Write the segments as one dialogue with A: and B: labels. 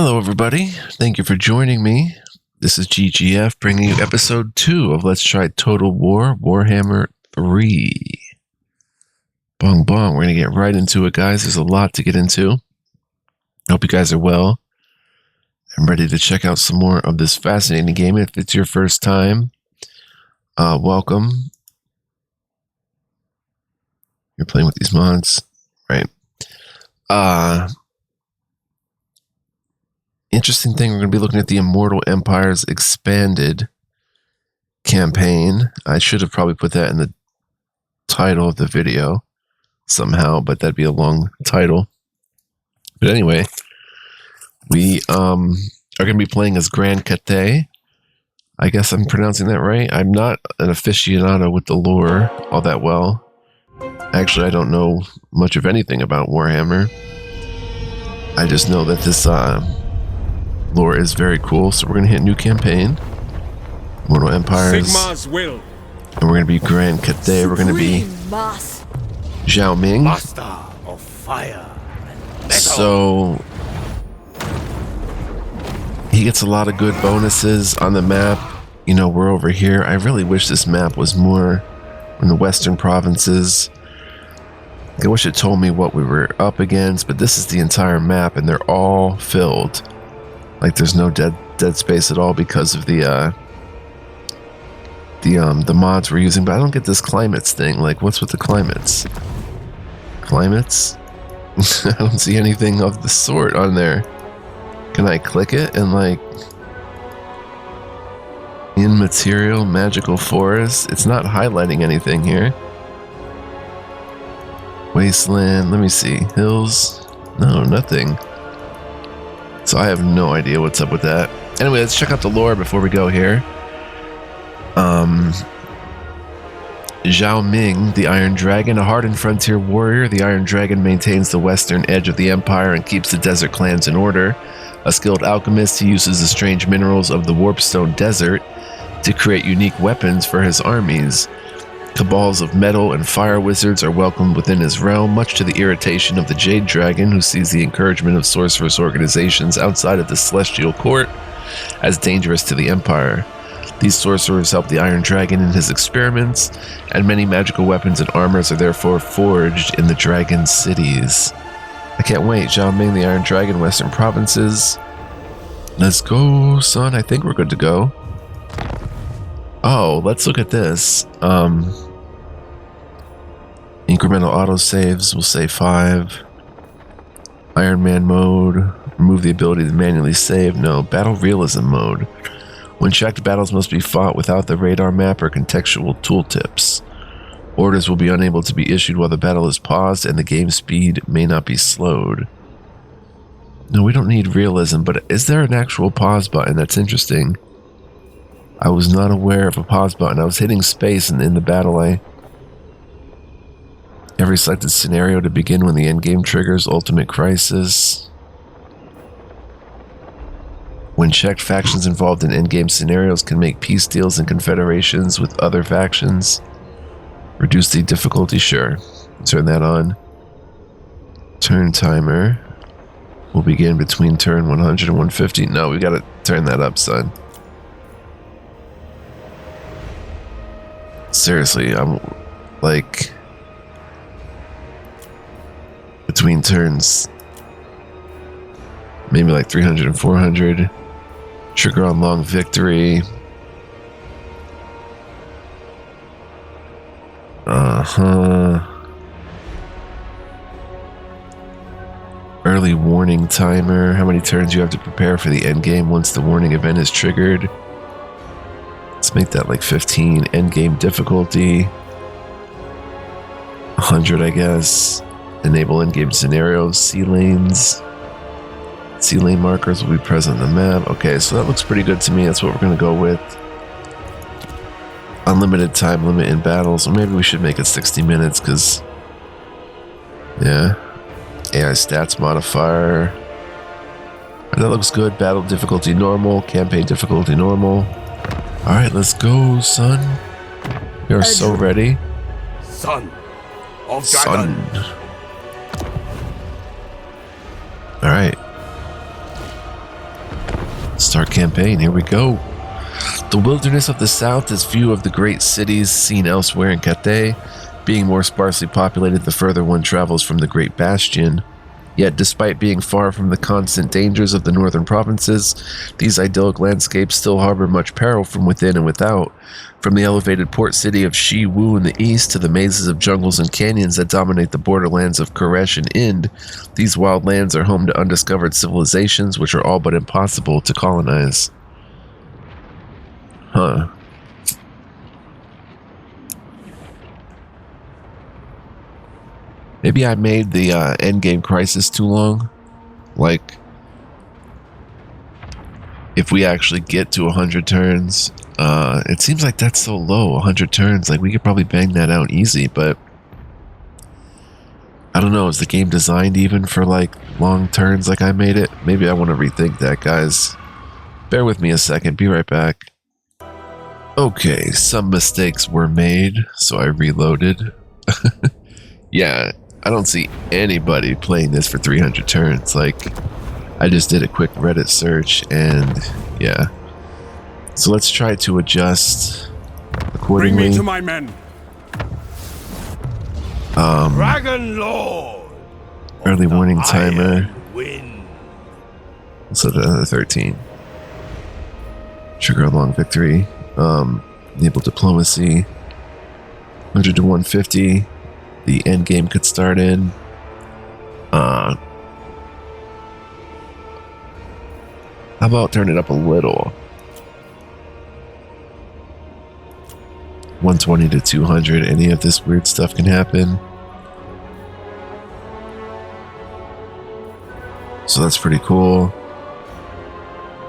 A: Hello, everybody. Thank you for joining me. This is GGF bringing you episode 2 of Let's Try Total War Warhammer 3. Bong bong. We're going to get right into it, guys. There's a lot to get into. I hope you guys are well. I'm ready to check out some more of this fascinating game. If it's your first time, welcome. You're playing with these mods, right? Interesting thing, we're going to be looking at the Immortal Empires Expanded campaign. I should have probably put that in the title of the video somehow, but that'd be a long title. But anyway, we are going to be playing as Grand Cathay. I guess I'm pronouncing that right. I'm not an aficionado with the lore all that well. Actually, I don't know much of anything about Warhammer. I just know that this lore is very cool, so we're going to hit new campaign. Immortal Empires.
B: Sigma's will.
A: And we're going to be Grand Cathay. We're going to be Zhao Ming.
B: Master of fire and metal.
A: So he gets a lot of good bonuses on the map. You know, we're over here. I really wish this map was more in the western provinces. I wish it told me what we were up against, but this is the entire map and they're all filled. Like there's no dead space at all because of the mods we're using. But I don't get this climates thing. Like, what's with the climates? Climates? I don't see anything of the sort on there. Can I click it and like in material magical forest? It's not highlighting anything here. Wasteland. Let me see. Hills. No, nothing. So I have no idea what's up with that. Anyway, let's check out the lore before we go here. Zhao Ming, the Iron Dragon, a hardened frontier warrior. The Iron Dragon maintains the western edge of the empire and keeps the desert clans in order. A skilled alchemist, he uses the strange minerals of the Warpstone Desert to create unique weapons for his armies. Cabals of metal and fire wizards are welcomed within his realm, much to the irritation of the Jade Dragon, who sees the encouragement of sorceress organizations outside of the Celestial Court as dangerous to the Empire. These sorcerers help the Iron Dragon in his experiments, and many magical weapons and armors are therefore forged in the Dragon cities. I can't wait. Zhao Ming, the Iron Dragon, Western Provinces. Let's go, son. I think we're good to go. Oh, let's look at this. Incremental autosaves, we'll say 5. Iron Man mode, remove the ability to manually save. No, battle realism mode. When checked, battles must be fought without the radar map or contextual tooltips. Orders will be unable to be issued while the battle is paused, and the game speed may not be slowed. No, we don't need realism, but is there an actual pause button? That's interesting. I was not aware of a pause button. I was hitting space and in the battle every selected scenario to begin when the endgame triggers ultimate crisis. When checked, factions involved in endgame scenarios can make peace deals and confederations with other factions. Reduce the difficulty, sure. Turn that on. Turn timer will begin between turn 100 and 150. No, we gotta turn that up, son. Seriously, I'm like between turns maybe like 300 and 400. Trigger on long victory. Early warning timer. How many turns you have to prepare for the end game once the warning event is triggered. Let's make that like 15. Endgame difficulty 100, I guess. Enable endgame scenarios. Sea lanes. Sea lane markers will be present on the map. Okay, so that looks pretty good to me. That's what we're going to go with. Unlimited time limit in battles. Or maybe we should make it 60 minutes because, yeah. AI stats modifier. That looks good. Battle difficulty normal. Campaign difficulty normal. Alright, let's go, son. We are so ready.
B: Son of Dragon.
A: Alright. Start campaign, here we go. The wilderness of the south is few of the great cities seen elsewhere in Cathay, being more sparsely populated the further one travels from the Great Bastion. Yet, despite being far from the constant dangers of the northern provinces, these idyllic landscapes still harbor much peril from within and without. From the elevated port city of Shiwu in the east to the mazes of jungles and canyons that dominate the borderlands of Koresh and Ind, these wild lands are home to undiscovered civilizations which are all but impossible to colonize. Huh. Maybe I made the endgame crisis too long. Like, if we actually get to 100 turns, it seems like that's so low, 100 turns. Like, we could probably bang that out easy, but I don't know. Is the game designed even for, like, long turns like I made it? Maybe I want to rethink that, guys. Bear with me a second. Be right back. Okay, some mistakes were made, so I reloaded. Yeah, I don't see anybody playing this for 300 turns. Like, I just did a quick Reddit search, and yeah. So let's try to adjust accordingly.
B: Bring me to my men. Dragon Lord.
A: Early warning timer.
B: Win.
A: So another 13. Trigger a long victory. Enable diplomacy. 100 to 150. The end game could start in. How about turn it up a little? 120 to 200. Any of this weird stuff can happen. So that's pretty cool.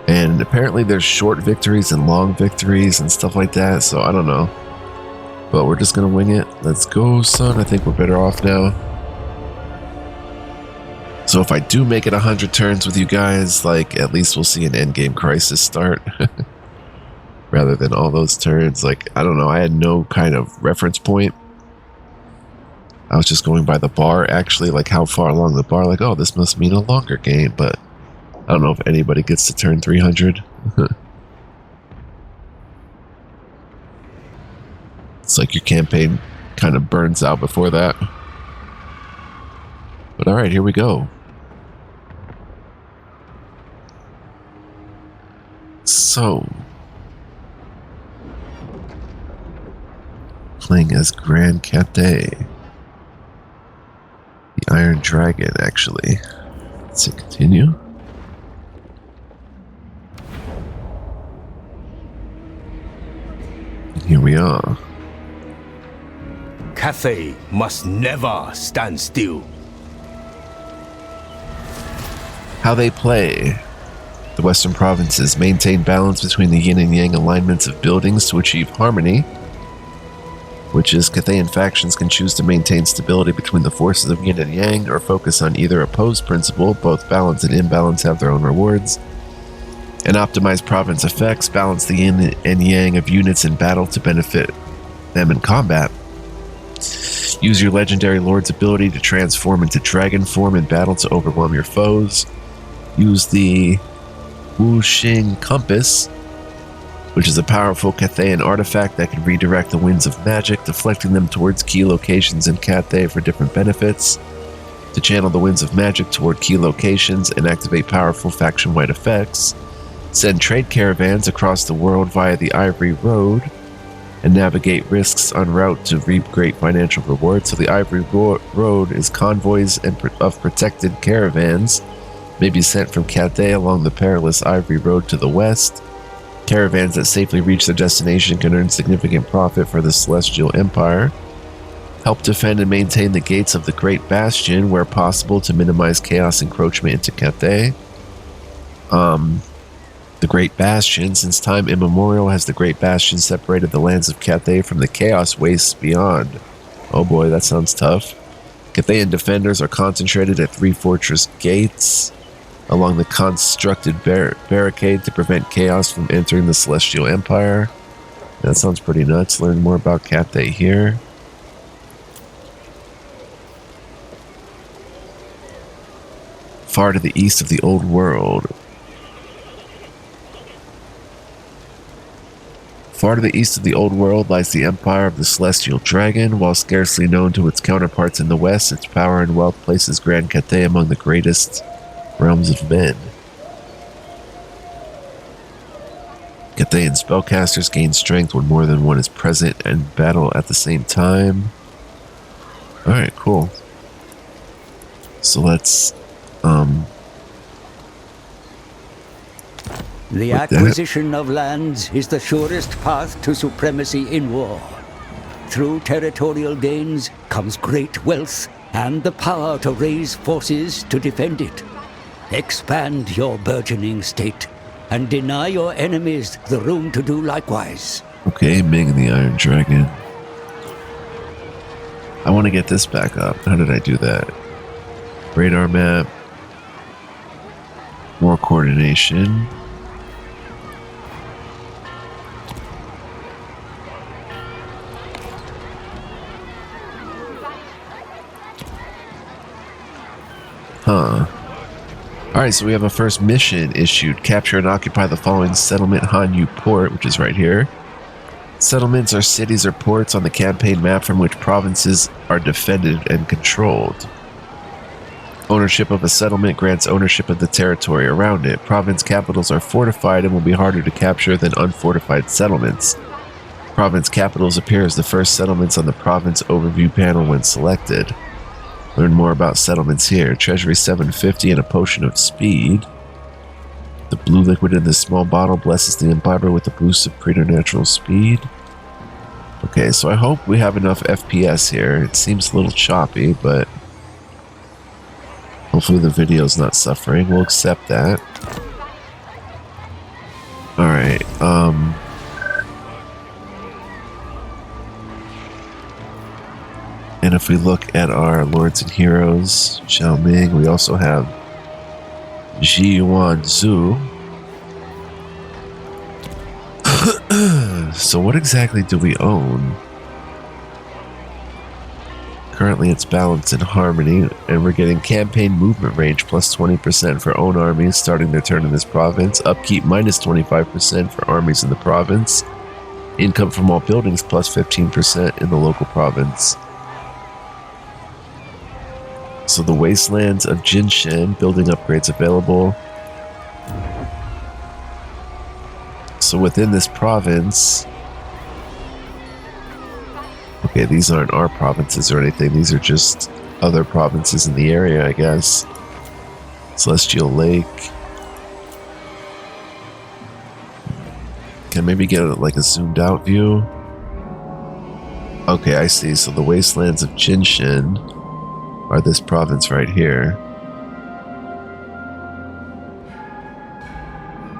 A: And apparently there's short victories and long victories and stuff like that. So I don't know. But we're just going to wing it. Let's go, son. I think we're better off now. So if I do make it 100 turns with you guys, like, at least we'll see an endgame crisis start. Rather than all those turns. Like, I don't know. I had no kind of reference point. I was just going by the bar, actually. Like, how far along the bar. Like, oh, this must mean a longer game. But I don't know if anybody gets to turn 300. It's like your campaign kind of burns out before that. But alright, here we go. So, playing as Grand Cathay. The Iron Dragon, actually. Let's hit continue. And here we are.
B: Cathay must never stand still.
A: How they play. The Western provinces maintain balance between the yin and yang alignments of buildings to achieve harmony, which is Cathayan factions can choose to maintain stability between the forces of yin and yang or focus on either opposed principle. Both balance and imbalance have their own rewards. And optimized province effects balance the yin and yang of units in battle to benefit them in combat. Use your legendary lord's ability to transform into dragon form in battle to overwhelm your foes. Use the Wuxing Compass, which is a powerful Cathayan artifact that can redirect the winds of magic, deflecting them towards key locations in Cathay for different benefits. To channel the winds of magic toward key locations and activate powerful faction-wide effects. Send trade caravans across the world via the Ivory Road and navigate risks en route to reap great financial rewards. So the Ivory Road is convoys of protected caravans may be sent from Cathay along the perilous Ivory Road to the west. Caravans that safely reach their destination can earn significant profit for the Celestial Empire. Help defend and maintain the gates of the Great Bastion where possible to minimize chaos encroachment into Cathay. The Great Bastion, since time immemorial, has the Great Bastion separated the lands of Cathay from the chaos wastes beyond. Oh boy, that sounds tough. Cathayan defenders are concentrated at 3 fortress gates along the constructed barricade to prevent chaos from entering the Celestial Empire. That sounds pretty nuts. Learn more about Cathay here. Far to the east of the old world. Far to the east of the Old World lies the empire of the Celestial Dragon. While scarcely known to its counterparts in the west, its power and wealth places Grand Cathay among the greatest realms of men. Cathayan spellcasters gain strength when more than one is present and battle at the same time. Alright, cool. So let's,
C: The acquisition of lands is the surest path to supremacy in war. Through territorial gains comes great wealth and the power to raise forces to defend it. Expand your burgeoning state and deny your enemies the room to do likewise.
A: Okay, Ming and the Iron Dragon. I want to get this back up. How did I do that? Radar map. More coordination. Huh. Alright, so we have a first mission issued. Capture and occupy the following settlement: Hanyu Port, which is right here. Settlements are cities or ports on the campaign map from which provinces are defended and controlled. Ownership of a settlement grants ownership of the territory around it. Province capitals are fortified and will be harder to capture than unfortified settlements. Province capitals appear as the first settlements on the province overview panel when selected. Learn more about settlements here. Treasury 750 and a potion of speed. The blue liquid in this small bottle blesses the imbiber with a boost of preternatural speed. Okay, so I hope we have enough FPS here. It seems a little choppy, but hopefully the video's not suffering. We'll accept that. Alright, and if we look at our lords and heroes, Xiao Ming, we also have Ji Yuan Zhu. So what exactly do we own? Currently it's balance and harmony, and we're getting campaign movement range plus 20% for own armies starting their turn in this province, upkeep minus 25% for armies in the province, income from all buildings plus 15% in the local province. So the wastelands of Jinshen, building upgrades available. So within this province, okay, these aren't our provinces or anything. These are just other provinces in the area, I guess. Celestial Lake. Can I maybe get like a zoomed out view? Okay, I see. So the wastelands of Jinshen are this province right here.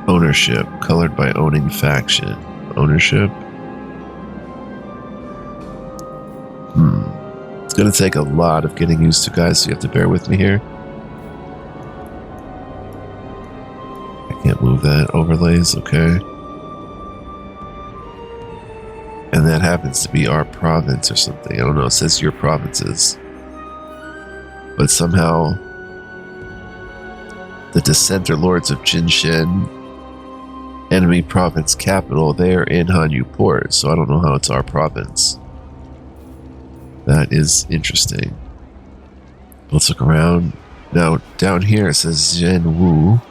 A: Ownership, colored by owning faction. Ownership. It's gonna take a lot of getting used to, guys, so you have to bear with me here. I can't move that. Overlays, okay. And that happens to be our province or something. I don't know, it says your provinces. But somehow the Dissenter Lords of Jinshen, enemy province capital, they are in Hanyu Port, so I don't know how it's our province. That is interesting. Let's look around. Now, down here it says Zhenwu.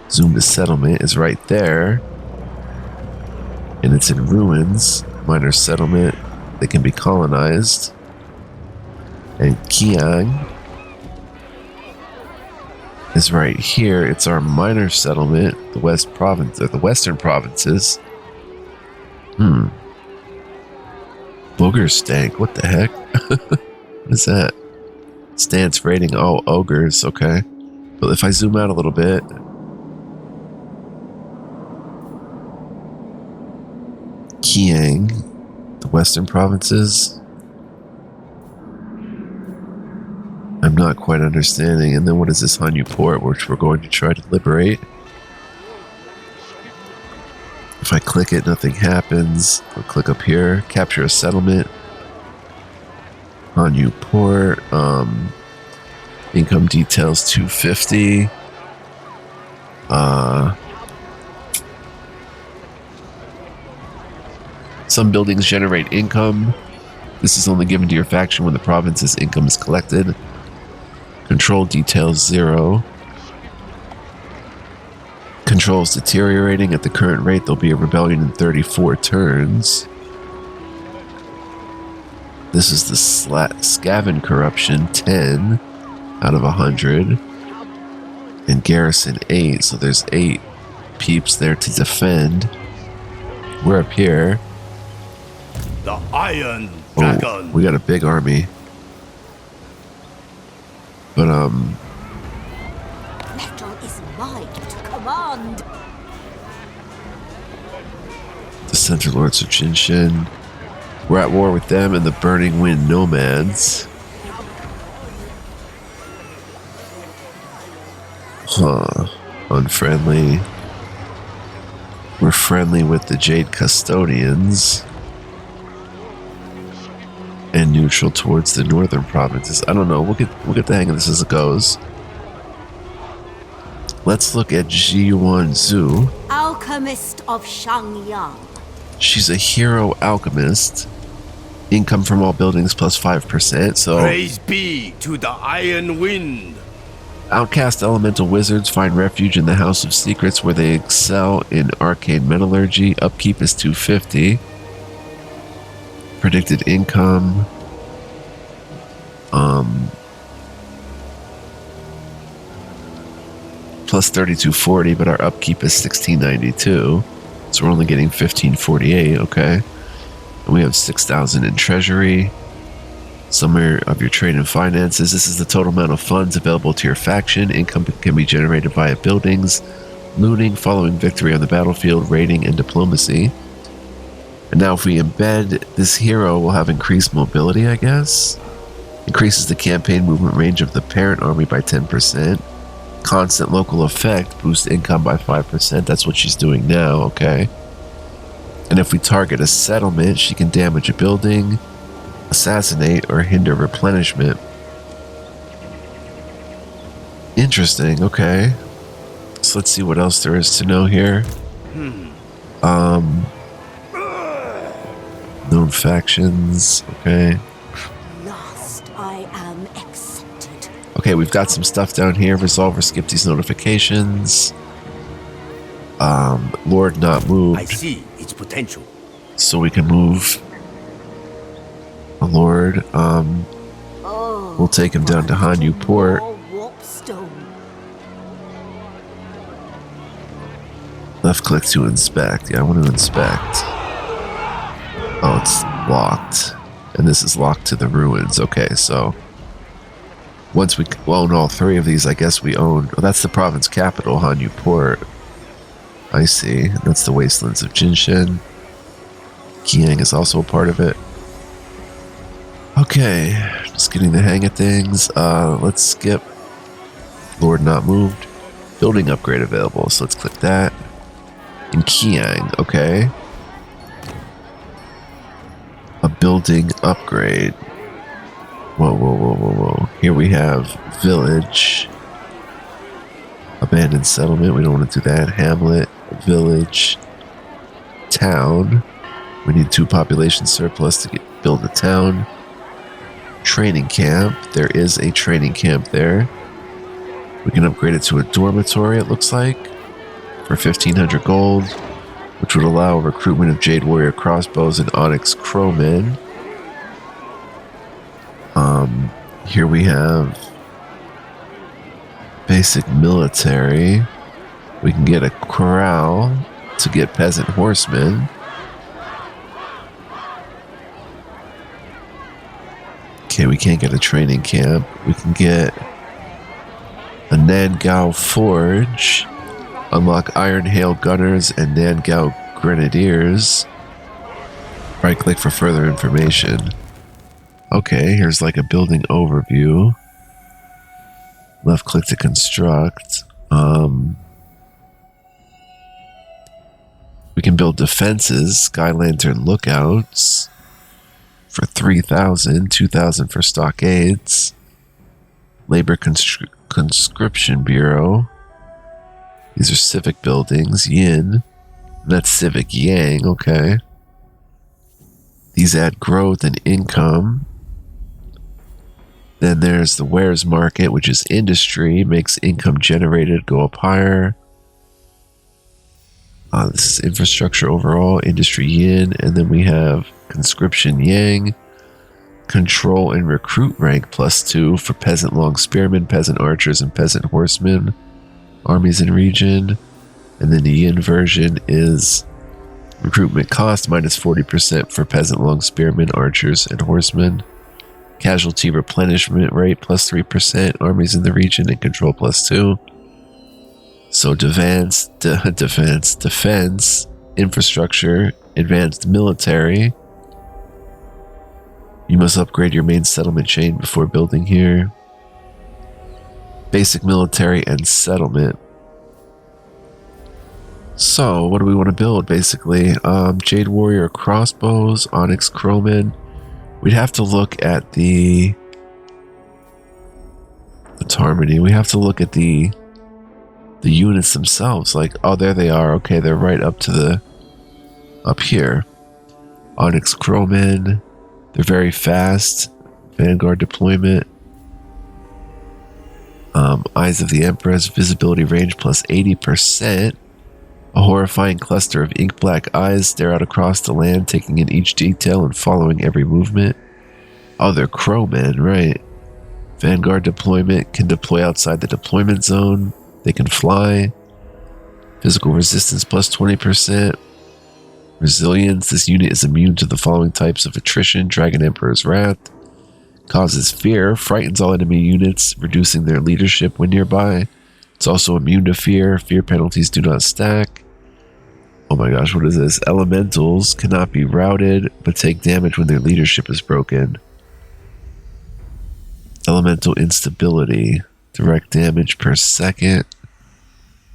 A: Zoom to settlement is right there. And it's in ruins. Minor settlement. They can be colonized. And Qiang is right here. It's our minor settlement, the West Province, or the Western provinces. Booger stank. What the heck? What is that? Stance rating. Oh, ogres. Okay. But if I zoom out a little bit, Qiang, the Western provinces. I'm not quite understanding. And then what is this Hanyu Port, which we're going to try to liberate? If I click it, nothing happens. I'll click up here. Capture a settlement. Hanyu Port. Income details 250. Some buildings generate income. This is only given to your faction when the province's income is collected. Control details 0. Control is deteriorating. At the current rate, there'll be a rebellion in 34 turns. This is the Scaven corruption, 10 out of 100. And garrison 8, so there's 8 peeps there to defend. We're up here.
B: The Iron Dragon.
A: We got a big army. But,
D: Metal is might to command.
A: the Center Lords of Jinshin. We're at war with them and the Burning Wind Nomads. Huh. Unfriendly. We're friendly with the Jade Custodians. And neutral towards the northern provinces. I don't know. We'll get the hang of this as it goes. Let's look at Jiyuan Zhu.
D: Alchemist of Shangyang.
A: She's a hero alchemist. Income from all buildings plus 5%. So
B: Praise be to the Iron Wind.
A: outcast elemental wizards find refuge in the House of Secrets where they excel in arcane metallurgy. Upkeep is 250. Predicted income. Plus 3240, but our upkeep is 1692. So we're only getting 1548, okay. And we have 6,000 in treasury. Summary of your trade and finances. This is the total amount of funds available to your faction. Income can be generated via buildings, looting, following victory on the battlefield, raiding, and diplomacy. And now if we embed this hero, we'll have increased mobility, I guess. Increases the campaign movement range of the parent army by 10%. Constant local effect, boost income by 5%. That's what she's doing now, okay. And if we target a settlement, she can damage a building, assassinate, or hinder replenishment. Interesting, okay. So let's see what else there is to know here. Known factions, okay.
D: Last I am accepted.
A: Okay, we've got some stuff down here. Resolve or skip these notifications. Lord not moved.
B: I see its potential.
A: So we can move a Lord. We'll take him down to Hanyu Port.
D: Warpstone.
A: Left click to inspect. Yeah, I want to inspect. Oh, it's locked. And this is locked to the ruins. Okay, so once we own all 3 of these, I guess we own... Oh, that's the province capital, Hanyu Port. I see. That's the Wastelands of Jinshin. Qiang is also a part of it. Okay, just getting the hang of things. Let's skip. Lord not moved. Building upgrade available, so let's click that. In Qiang, okay. A building upgrade. Whoa. Here we have village. Abandoned settlement. We don't want to do that. Hamlet. Village. Town. We need 2 population surplus to build a town. Training camp. There is a training camp there. We can upgrade it to a dormitory, it looks like, for 1,500 gold, which would allow recruitment of Jade Warrior crossbows and Onyx Crowmen. Here we have basic military. We can get a corral to get peasant horsemen. Okay, we can't get a training camp. We can get a Nangao Forge. Unlock Iron Hail Gunners and Nangao Grenadiers. Right click for further information. Okay, here's like a building overview. Left click to construct. We can build defenses, Sky Lantern lookouts for 3,000, 2,000 for stockades. Labor Conscription Bureau. These are civic buildings. Yin. That's civic Yang, okay. These add growth and income. Then there's the wares market, which is industry, makes income generated go up higher. This is infrastructure overall, industry yin, and then we have conscription yang, control and recruit rank +2 for peasant long spearmen, peasant archers, and peasant horsemen, armies in region. And then the yin version is recruitment cost -40% for peasant long spearmen, archers, and horsemen. Casualty replenishment rate +3%, armies in the region, and control +2. So defense, infrastructure, advanced military. You must upgrade your main settlement chain before building here. Basic military and settlement. So what do we want to build basically? Jade Warrior crossbows, Onyx Crowman. We'd have to look at the harmony. We have to look at the units themselves. Like, oh, there they are. Okay, they're right up here. Onyx Crowman. They're very fast. Vanguard deployment. Eyes of the Empress. Visibility range +80%. A horrifying cluster of ink black eyes stare out across the land, taking in each detail and following every movement. Oh, they're crowmen, right. Vanguard deployment, can deploy outside the deployment zone. They can fly. Physical resistance +20%. Resilience, this unit is immune to the following types of attrition: Dragon Emperor's Wrath. Causes fear, frightens all enemy units, reducing their leadership when nearby. It's also immune to fear. Fear penalties do not stack. Oh my gosh, what is this? Elementals cannot be routed, but take damage when their leadership is broken. Elemental instability. Direct damage per second.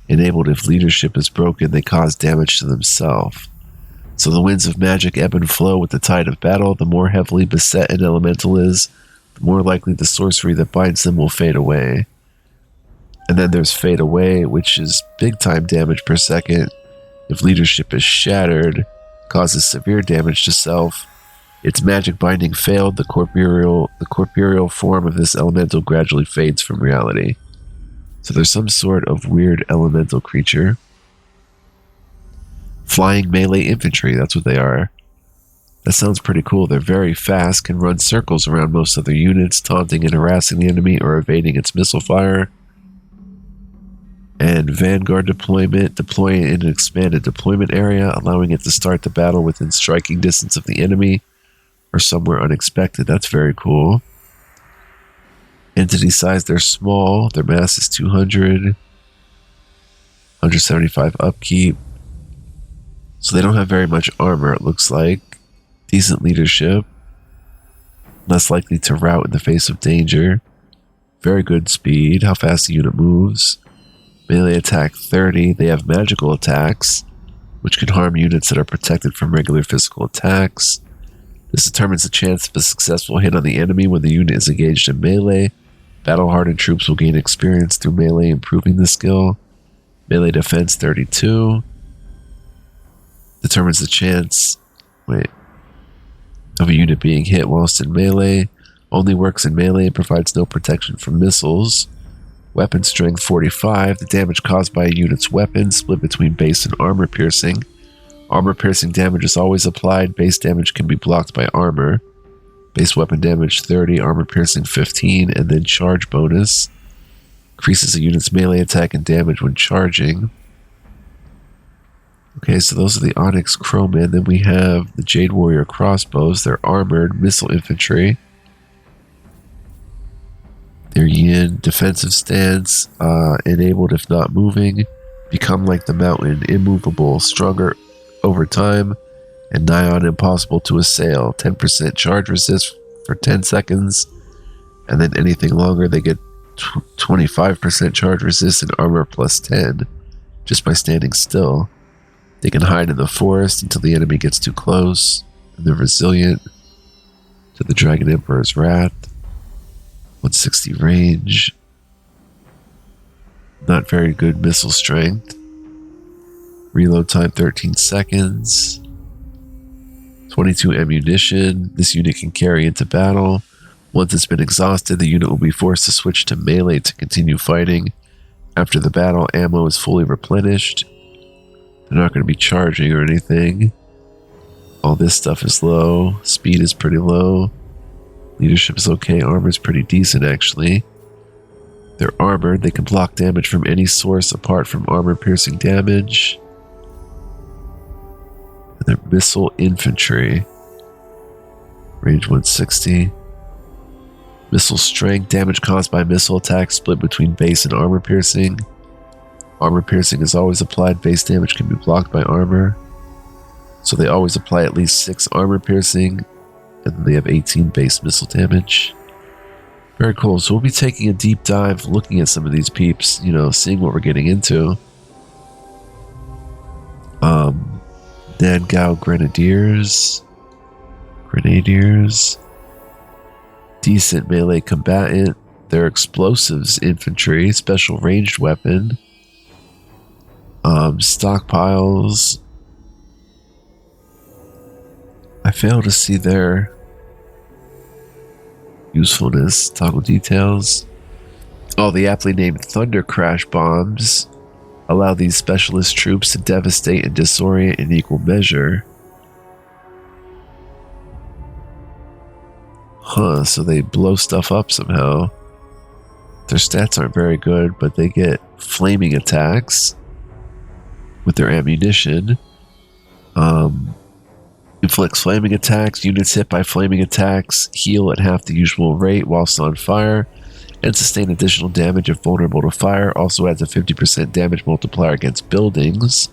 A: Enabled if leadership is broken, they cause damage to themselves. So the winds of magic ebb and flow with the tide of battle. The more heavily beset an elemental is, the more likely the sorcery that binds them will fade away. And then there's Fade Away, which is big time damage per second. If leadership is shattered, causes severe damage to self. Its magic binding failed. The corporeal form of this elemental gradually fades from reality. So there's some sort of weird elemental creature. Flying melee infantry, that's what they are. That sounds pretty cool. They're very fast, can run circles around most other units, taunting and harassing the enemy or evading its missile fire. And Vanguard deployment, deploying in an expanded deployment area, allowing it to start the battle within striking distance of the enemy or somewhere unexpected. That's very cool. Entity size, they're small. Their mass is 200. 175 upkeep. So they don't have very much armor, it looks like. Decent leadership. Less likely to rout in the face of danger. Very good speed, how fast the unit moves. Melee attack 30. They have magical attacks, which can harm units that are protected from regular physical attacks. This determines the chance of a successful hit on the enemy when the unit is engaged in melee. Battle-hardened troops will gain experience through melee, improving the skill. Melee defense 32. Determines the chance of a unit being hit whilst in melee. Only works in melee and provides no protection from missiles. Weapon strength 45. The damage caused by a unit's weapon split between base and armor piercing. Armor piercing damage is always applied. Base damage can be blocked by armor. Base weapon damage 30, armor piercing 15, and then charge bonus. Increases a unit's melee attack and damage when charging. Okay, so those are the Onyx Crowmen. Then we have the Jade Warrior crossbows. They're armored missile infantry. Their yin defensive stance, enabled if not moving. Become like the mountain, immovable, stronger over time, and nigh on impossible to assail. 10% charge resist for 10 seconds, and then anything longer they get 25% charge resist and armor +10 just by standing still. They can hide in the forest until the enemy gets too close, and they're resilient to the Dragon Emperor's Wrath. 160 range. Not very good missile strength. Reload time 13 seconds. 22 ammunition. This unit can carry into battle. Once it's been exhausted, the unit will be forced to switch to melee to continue fighting. After the battle, ammo is fully replenished. They're not going to be charging or anything. All this stuff is low. Speed is pretty low. Leadership is okay. Armor is pretty decent, actually. They're armored. They can block damage from any source apart from armor-piercing damage. And they're missile infantry. Range 160. Missile strength. Damage caused by missile attacks split between base and armor-piercing. Armor-piercing is always applied. Base damage can be blocked by armor. So they always apply at least 6 armor-piercing. And then they have 18 base missile damage. Very cool. So we'll be taking a deep dive, looking at some of these peeps, seeing what we're getting into. Nangao Grenadiers. Decent melee combatant. They're explosives infantry, special ranged weapon. Stockpiles. I fail to see their usefulness. Toggle details. Oh, the aptly named Thunder Crash bombs allow these specialist troops to devastate and disorient in equal measure. Huh, so they blow stuff up somehow. Their stats aren't very good, but they get flaming attacks with their ammunition. Inflicts flaming attacks. Units hit by flaming attacks heal at half the usual rate whilst on fire, and sustain additional damage if vulnerable to fire. Also adds a 50% damage multiplier against buildings.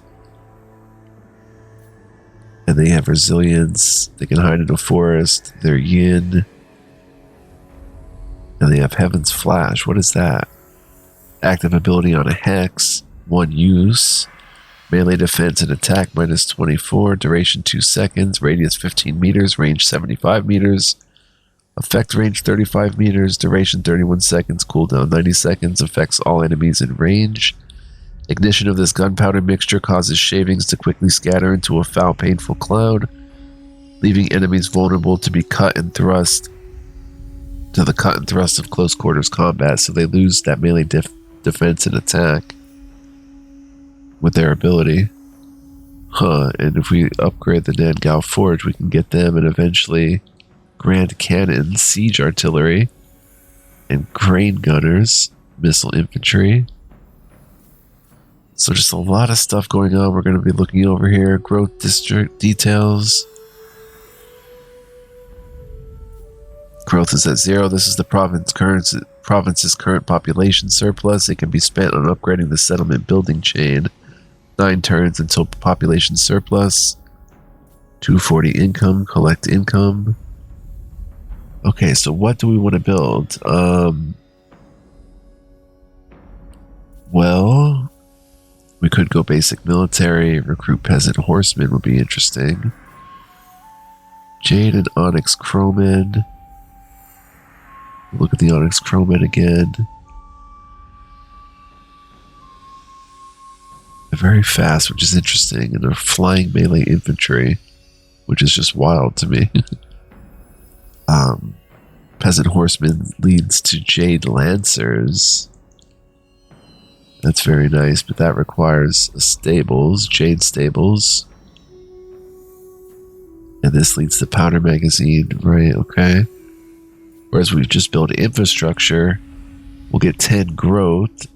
A: And they have resilience. They can hide in a forest. They're yin. And they have Heaven's Flash. What is that? Active ability on a hex. 1 use. Melee defense and attack minus 24. Duration 2 seconds. Radius 15 meters. Range 75 meters. Effect range 35 meters. Duration 31 seconds. Cooldown 90 seconds. Affects all enemies in range. Ignition of this gunpowder mixture causes shavings to quickly scatter into a foul, painful cloud, leaving enemies vulnerable to be cut and thrust to the cut and thrust of close quarters combat, so they lose that melee defense and attack with their ability. And if we upgrade the Nangao Forge, we can get them, and eventually Grand Cannon, Siege Artillery, and Grain Gunners, Missile Infantry. So just a lot of stuff going on. We're going to be looking over here. Growth district details. Growth is at 0. This is the province's current population surplus. It can be spent on upgrading the settlement building chain. 9 turns until population surplus. 240 income. Collect income. Okay, so what do we want to build? Well, we could go basic military. Recruit peasant horsemen would be interesting. Jade and Onyx Crowmen. Look at the Onyx Crowmen again. They're very fast, which is interesting, and they're flying melee infantry, which is just wild to me. Peasant horseman leads to Jade Lancers. That's very nice, but that requires stables, Jade stables. And this leads to powder magazine, right? Okay. Whereas we've just built infrastructure, we'll get 10 growth.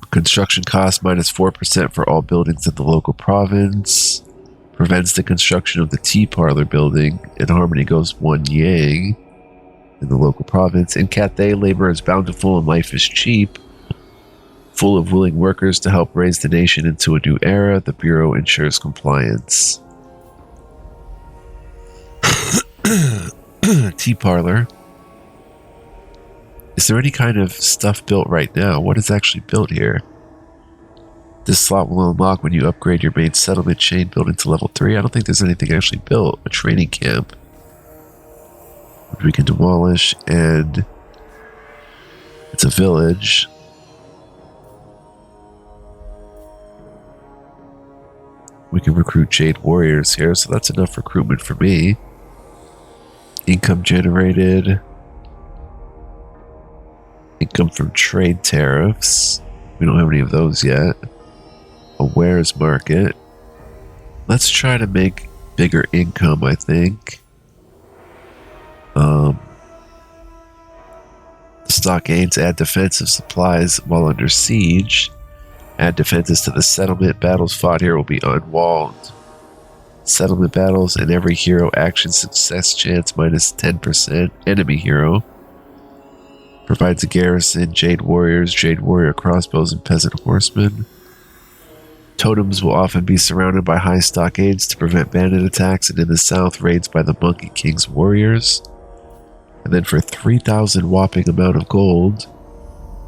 A: Construction cost minus 4% for all buildings at the local province. Prevents the construction of the tea parlor building. And Harmony goes 1 yang in the local province. In Cathay, labor is bountiful and life is cheap. Full of willing workers to help raise the nation into a new era. The Bureau ensures compliance. Tea parlor. Is there any kind of stuff built right now? What is actually built here? This slot will unlock when you upgrade your main settlement chain building to level 3. I don't think there's anything actually built. A training camp, which we can demolish, and it's a village. We can recruit Jade Warriors here, so that's enough recruitment for me. Income generated. Income from trade tariffs. We don't have any of those yet. A wares market. Let's try to make bigger income, I think. Stockades add defensive supplies while under siege. Add defenses to the settlement. Battles fought here will be unwalled. Settlement battles and every hero action success chance minus 10%. Enemy hero. Provides a garrison, Jade Warriors, Jade Warrior crossbows, and Peasant Horsemen. Totems will often be surrounded by high stockades to prevent bandit attacks, and in the south, raids by the Monkey King's warriors. And then for 3,000 whopping amount of gold,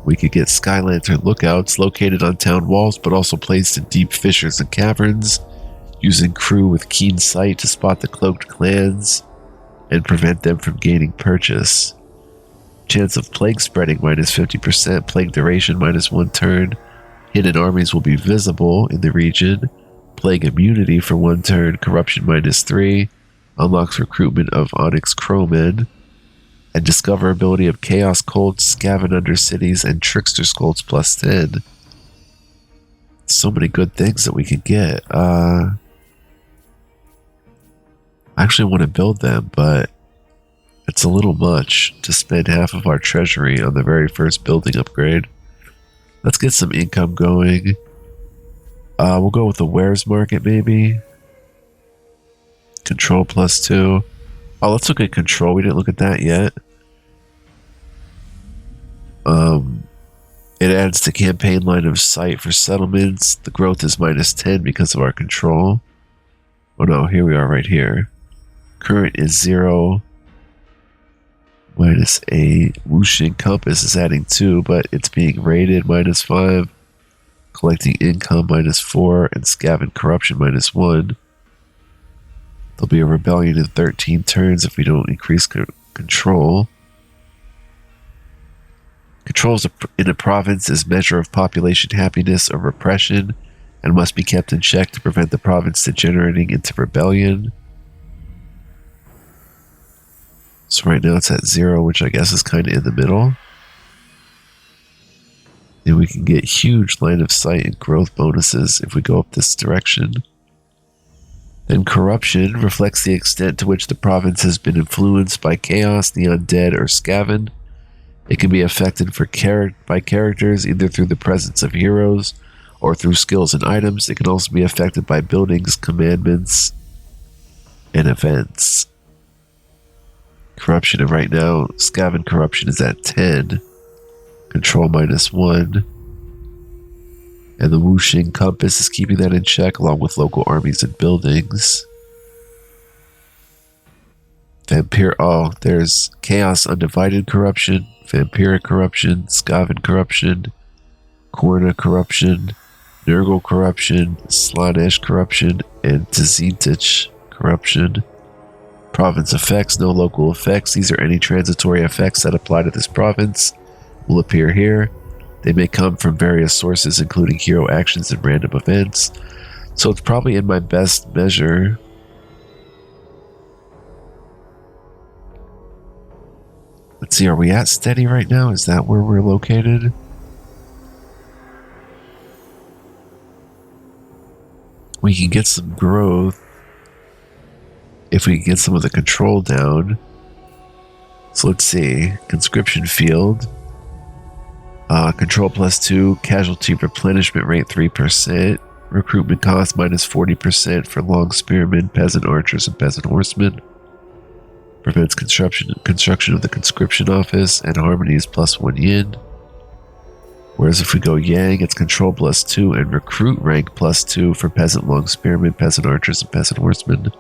A: we could get Sky Lantern lookouts located on town walls, but also placed in deep fissures and caverns, using crew with keen sight to spot the cloaked clans and prevent them from gaining purchase. Chance of plague spreading minus 50%, plague duration minus 1 turn. Hidden armies will be visible in the region. Plague immunity for 1 turn, corruption minus 3. Unlocks recruitment of Onyx Crowmen. And discoverability of Chaos Colts, Scaven Under Cities, and Trickster Skulls plus 10. So many good things that we can get. I actually want to build them, but it's a little much to spend half of our treasury on the very first building upgrade. Let's get some income going. We'll go with the wares market, maybe. Control plus 2. Oh, let's look at control. We didn't look at that yet. It adds to campaign line of sight for settlements. The growth is minus 10 because of our control. Oh no, here we are right here. Current is 0. Minus 8. Whooshing Compass is adding 2, but it's being rated minus 5. Collecting income minus 4. And Scaven Corruption minus 1. There'll be a rebellion in 13 turns if we don't increase control. Controls in a province is measure of population happiness or repression and must be kept in check to prevent the province degenerating into rebellion. So right now it's at 0, which I guess is kind of in the middle. And we can get huge line of sight and growth bonuses if we go up this direction. Then corruption reflects the extent to which the province has been influenced by chaos, the undead, or Scaven. It can be affected by characters either through the presence of heroes or through skills and items. It can also be affected by buildings, commandments, and events. Corruption, and right now, Scaven Corruption is at 10. Control minus 1. And the Whooshing Compass is keeping that in check along with local armies and buildings. There's Chaos Undivided Corruption, Vampiric Corruption, Skaven Corruption, Korna Corruption, Nurgle Corruption, Slanesh Corruption, and Tzitich Corruption. Province effects, no local effects. These are any transitory effects that apply to this province will appear here. They may come from various sources, including hero actions and random events. So it's probably in my best measure. Let's see, are we at steady right now? Is that where we're located? We can get some growth if we can get some of the control down. So let's see. Conscription field. Control plus 2. Casualty replenishment rate 3%. Recruitment cost minus 40% for long spearmen, peasant archers, and peasant horsemen. Prevents construction of the conscription office, and harmony is plus 1 yin. Whereas if we go yang, it's control plus 2 and recruit rank plus 2 for peasant long spearmen, peasant archers, and peasant horsemen.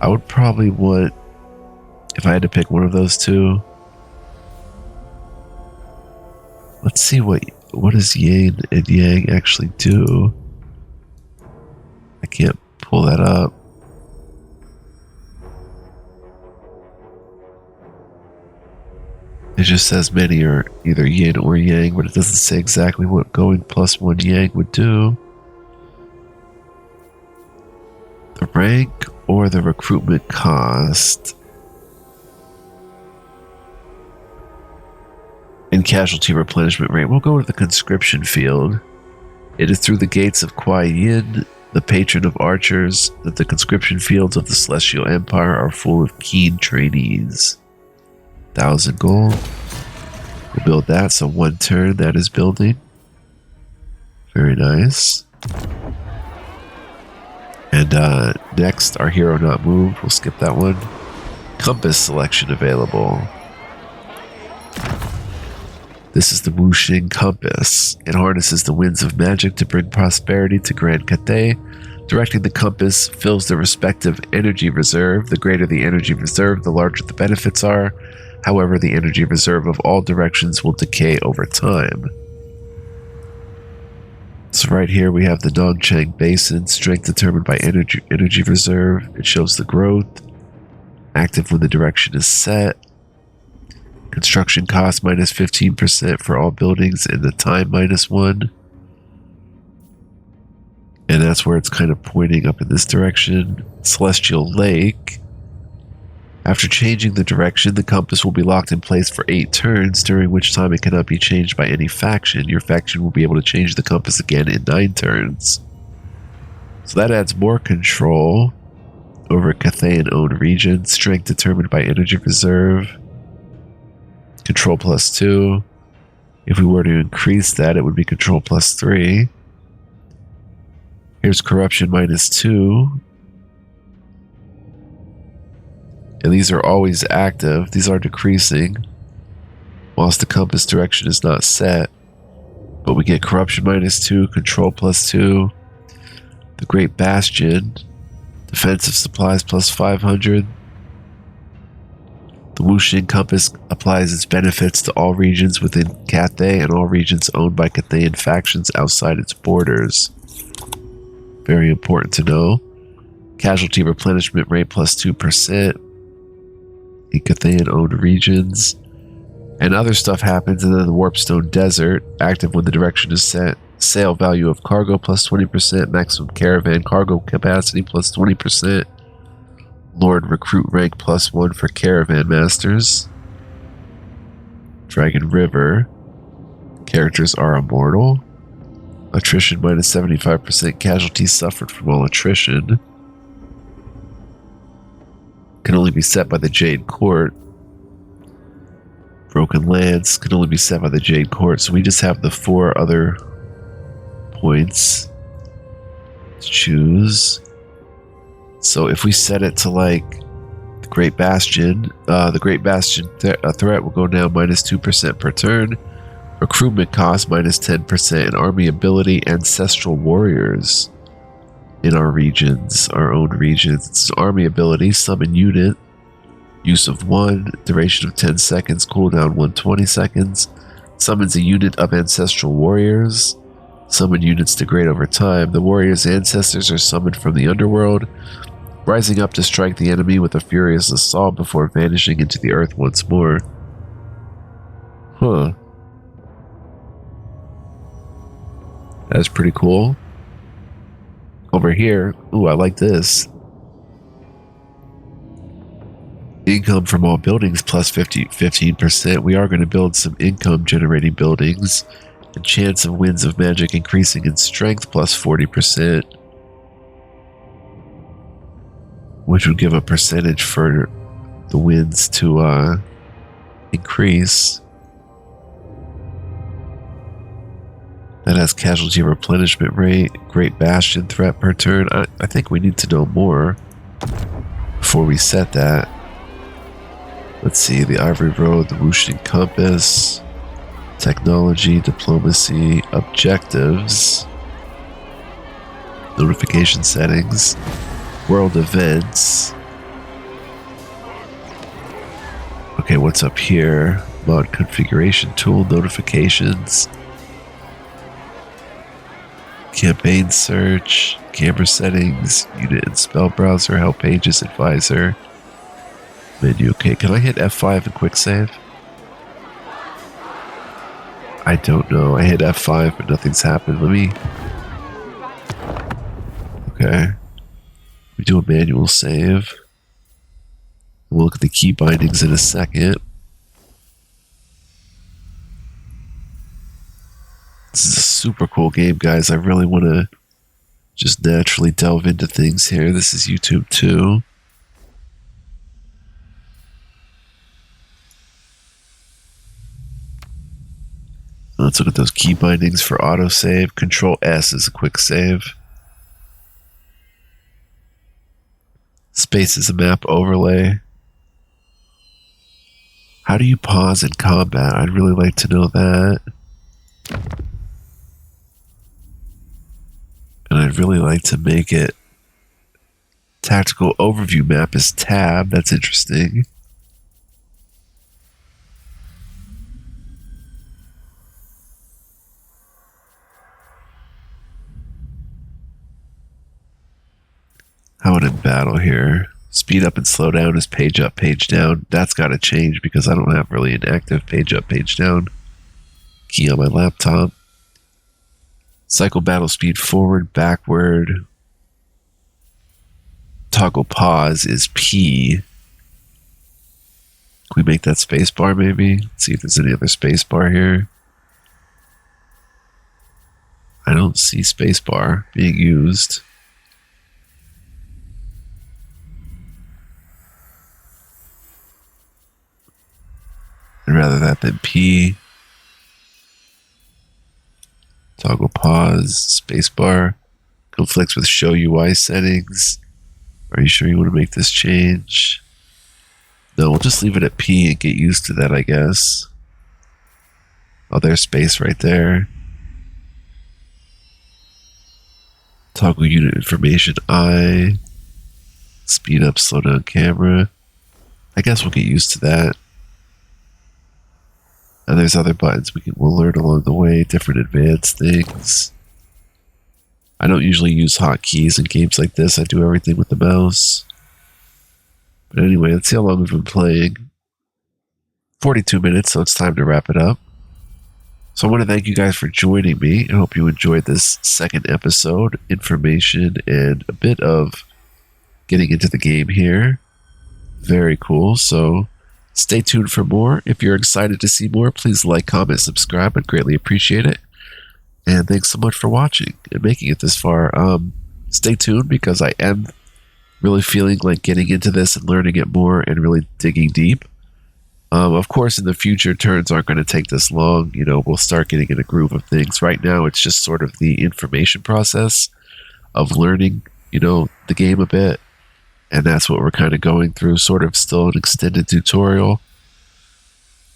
A: I would probably want, if I had to pick one of those two. Let's see what does yin and yang actually do. I can't pull that up. It just says many are either yin or yang, but it doesn't say exactly what going plus 1 yang would do. The rank or the recruitment cost. And casualty replenishment rate. We'll go to the conscription field. It is through the gates of Kuai Yin, the patron of archers, that the conscription fields of the Celestial Empire are full of keen trainees. 1,000 gold. We'll build that, so 1 turn that is building. Very nice. And next, our hero not moved. We'll skip that one. Compass selection available. This is the Wuxing Compass. It harnesses the winds of magic to bring prosperity to Grand Cathay. Directing the compass fills the respective energy reserve. The greater the energy reserve, the larger the benefits are. However, the energy reserve of all directions will decay over time. So right here we have the Nongchang Basin, strength determined by energy reserve. It shows the growth. Active when the direction is set. Construction cost minus 15% for all buildings and the time -1. And that's where it's kind of pointing up in this direction. Celestial Lake. After changing the direction, the compass will be locked in place for 8 turns, during which time it cannot be changed by any faction. Your faction will be able to change the compass again in 9 turns. So that adds more control over Cathayan-owned regions. Strength determined by energy reserve. Control +2. If we were to increase that, it would be control +3. Here's corruption -2. And these are always active. These are decreasing whilst the compass direction is not set. But we get corruption -2, control +2. The Great Bastion, defensive supplies +500. The Wuxing Compass applies its benefits to all regions within Cathay and all regions owned by Cathayan factions outside its borders. Very important to know. Casualty replenishment rate +2% in Cathayan-owned regions. And other stuff happens in the Warpstone Desert, active when the direction is set. Sale value of cargo +20%, maximum caravan cargo capacity +20%. Lord recruit rank +1 for caravan masters. Dragon River. Characters are immortal. Attrition -75%. Casualties suffered from all attrition. Can only be set by the Jade Court. Broken Lands can only be set by the Jade Court. So we just have the 4 other points to choose. So if we set it to like the Great Bastion threat will go down -2% per turn. Recruitment cost -10%, and army ability Ancestral Warriors in our regions, our own regions. It's army ability, summon unit, use of 1, duration of 10 seconds, cooldown 120 seconds. Summons a unit of Ancestral Warriors. Summon units degrade over time. The warriors' ancestors are summoned from the underworld, rising up to strike the enemy with a furious assault before vanishing into the earth once more. Huh. That's pretty cool. Over here, ooh, I like this. Income from all buildings plus 15%. We are going to build some income generating buildings. And chance of winds of magic increasing in strength plus 40%. Which would give a percentage for the winds to increase. That has casualty replenishment rate, Great Bastion threat per turn. I think we need to know more before we set that. Let's see, the Ivory Road, the Wuxing Compass, technology, diplomacy, objectives, notification settings, world events. Okay, what's up here? Mod configuration tool, notifications. Campaign search, camera settings, unit and spell browser, help pages, advisor, menu. Okay, can I hit F5 and quick save? I don't know. I hit F5 but nothing's happened. Let me... Okay. We do a manual save. We'll look at the key bindings in a second. This is a super cool game, guys. I really want to just naturally delve into things here. This is YouTube too. Let's look at those key bindings for autosave. Control S is a quick save. Space is a map overlay. How do you pause in combat? I'd really like to know that. And I'd really like to make it tactical overview map is tab. That's interesting. How would it battle here? Speed up and slow down is page up, page down. That's got to change because I don't have really an active page up, page down key on my laptop. Cycle battle speed forward, backward. Toggle pause is P. Can we make that space bar maybe? Let's see if there's any other space bar here. I don't see space bar being used. I'd rather that than P. Toggle pause, spacebar. Conflicts with show UI settings. Are you sure you want to make this change? No, we'll just leave it at P and get used to that, I guess. Oh, there's space right there. Toggle unit information I. Speed up, slow down camera. I guess we'll get used to that. And there's other buttons we'll learn along the way, different advanced things. I don't usually use hotkeys in games like this. I do everything with the mouse. But anyway, let's see how long we've been playing. 42 minutes, so it's time to wrap it up. So I want to thank you guys for joining me. I hope you enjoyed this second episode, information and a bit of getting into the game here. Very cool. So stay tuned for more. If you're excited to see more, please like, comment, subscribe. I'd greatly appreciate it. And thanks so much for watching and making it this far. Stay tuned because I am really feeling like getting into this and learning it more and really digging deep. Of course, in the future, turns aren't going to take this long. You know, we'll start getting in a groove of things. Right now, it's just sort of the information process of learning, you know, the game a bit. And that's what we're kind of going through, sort of still an extended tutorial.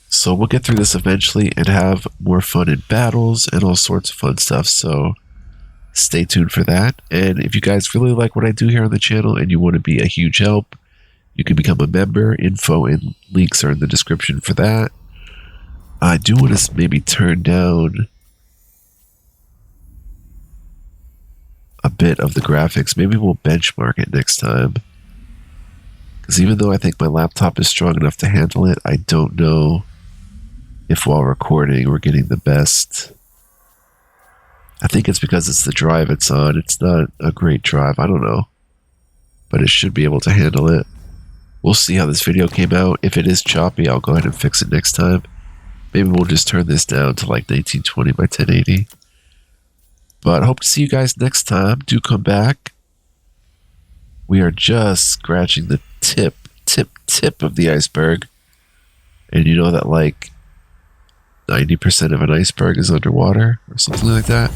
A: So we'll get through this eventually and have more fun in battles and all sorts of fun stuff. So stay tuned for that. And if you guys really like what I do here on the channel and you want to be a huge help, you can become a member. Info and links are in the description for that. I do want to maybe turn down a bit of the graphics. Maybe we'll benchmark it next time. Because even though I think my laptop is strong enough to handle it, I don't know if while recording we're getting the best. I think it's because it's the drive it's on. It's not a great drive. I don't know. But it should be able to handle it. We'll see how this video came out. If it is choppy, I'll go ahead and fix it next time. Maybe we'll just turn this down to like 1920 by 1080. But I hope to see you guys next time. Do come back. We are just scratching the tip of the iceberg. And you know that like 90% of an iceberg is underwater or something like that.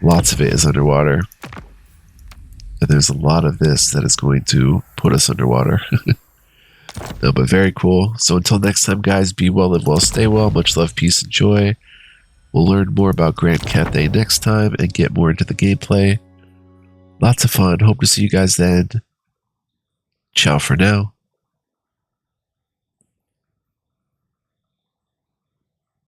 A: Lots of it is underwater. And there's a lot of this that is going to put us underwater. No, but very cool. So until next time, guys, be well, live well, stay well. Much love, peace, and joy. We'll learn more about Grand Cathay next time and get more into the gameplay. Lots of fun. Hope to see you guys then. Ciao for now.